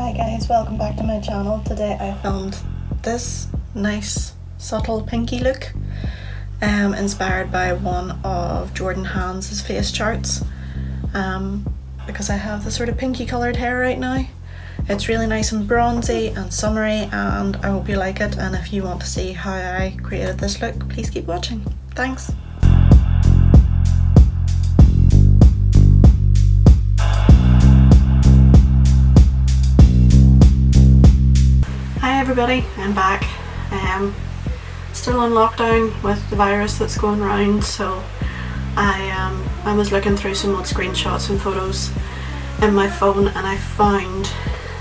Hi guys, welcome back to my channel. Today I filmed this nice subtle pinky look inspired by one of Jordan Hanz's face charts because I have this sort of pinky coloured hair right now. It's really nice and bronzy and summery, and I hope you like it, and if you want to see how I created this look, please keep watching. Thanks! Hi everybody, I'm back. Still on lockdown with the virus that's going around, so I was looking through some old screenshots and photos in my phone, and I found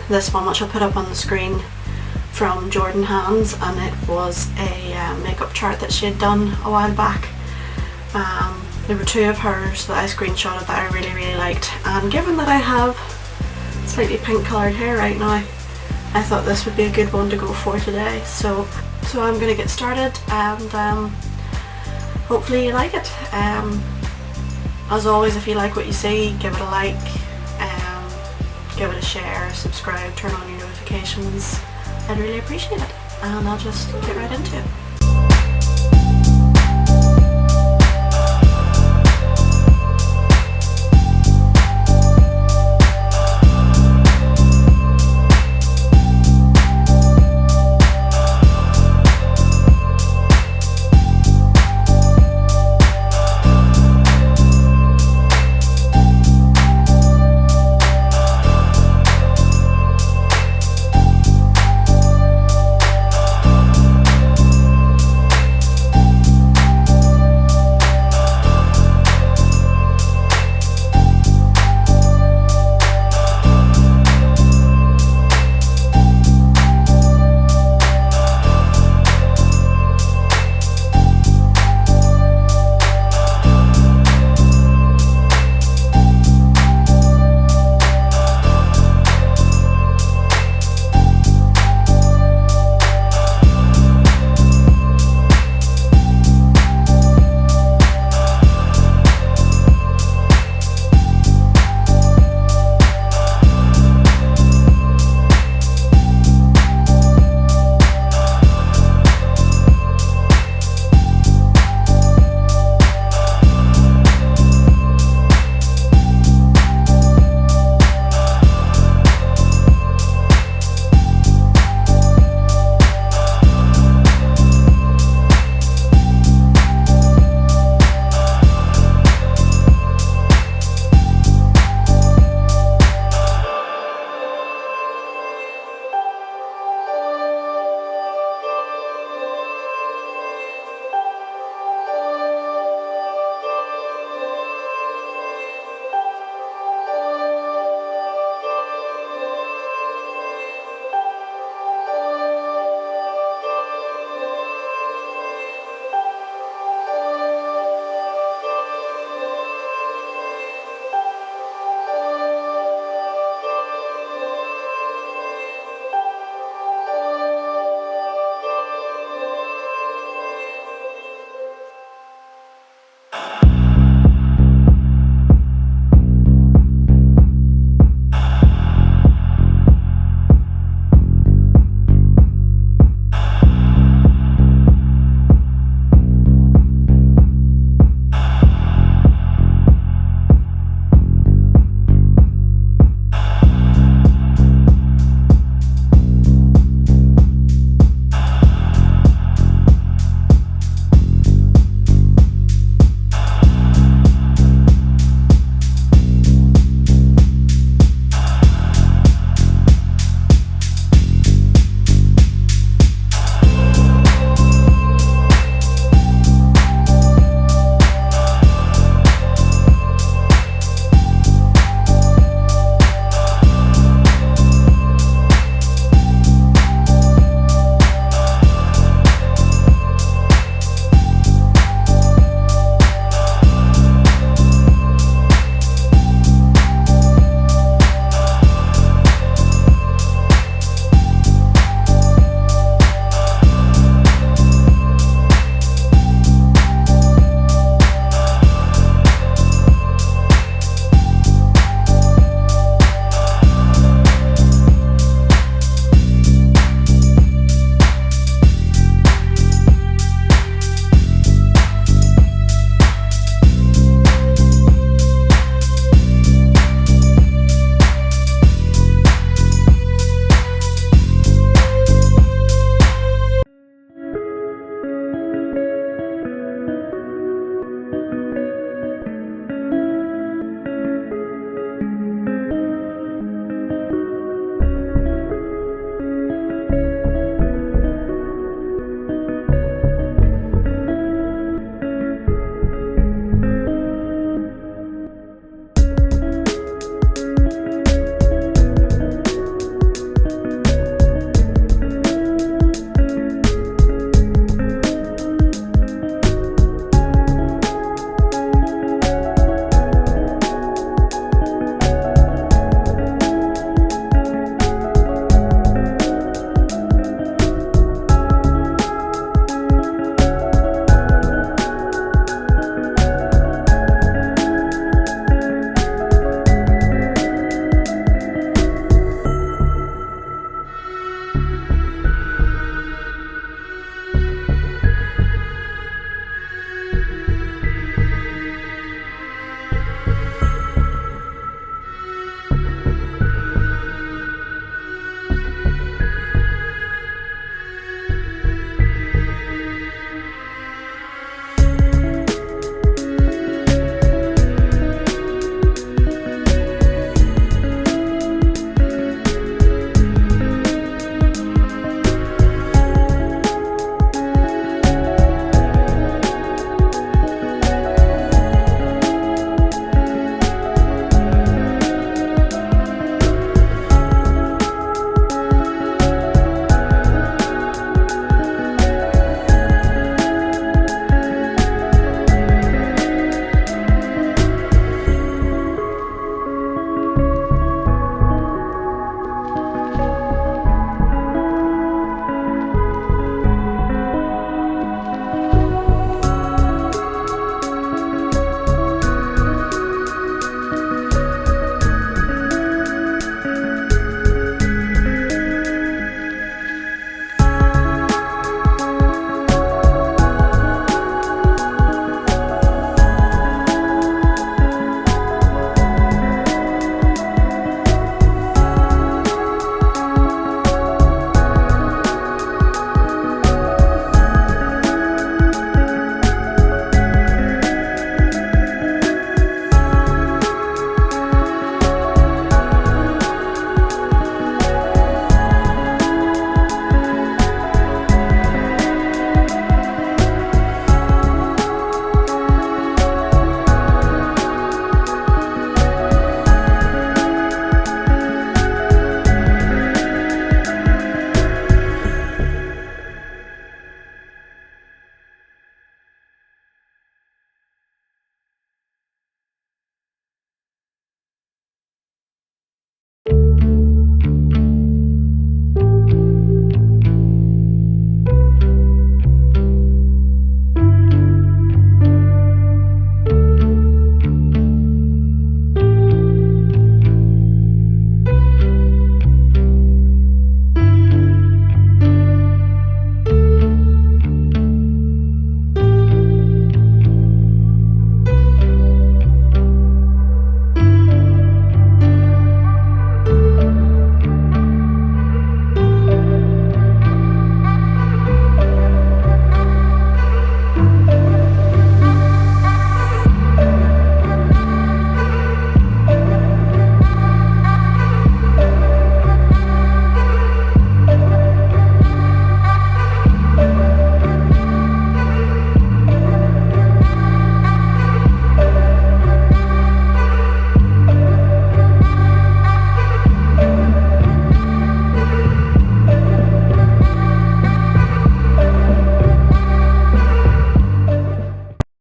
this one which I'll put up on the screen from Jordan Hanz, and it was a makeup chart that she had done a while back. There were two of hers that I screenshotted that I really liked, and given that I have slightly pink coloured hair right now, I thought this would be a good one to go for today. So I'm gonna get started, and hopefully you like it. As always, if you like what you see, give it a like, give it a share, subscribe, turn on your notifications. I'd really appreciate it, and I'll just get right into it.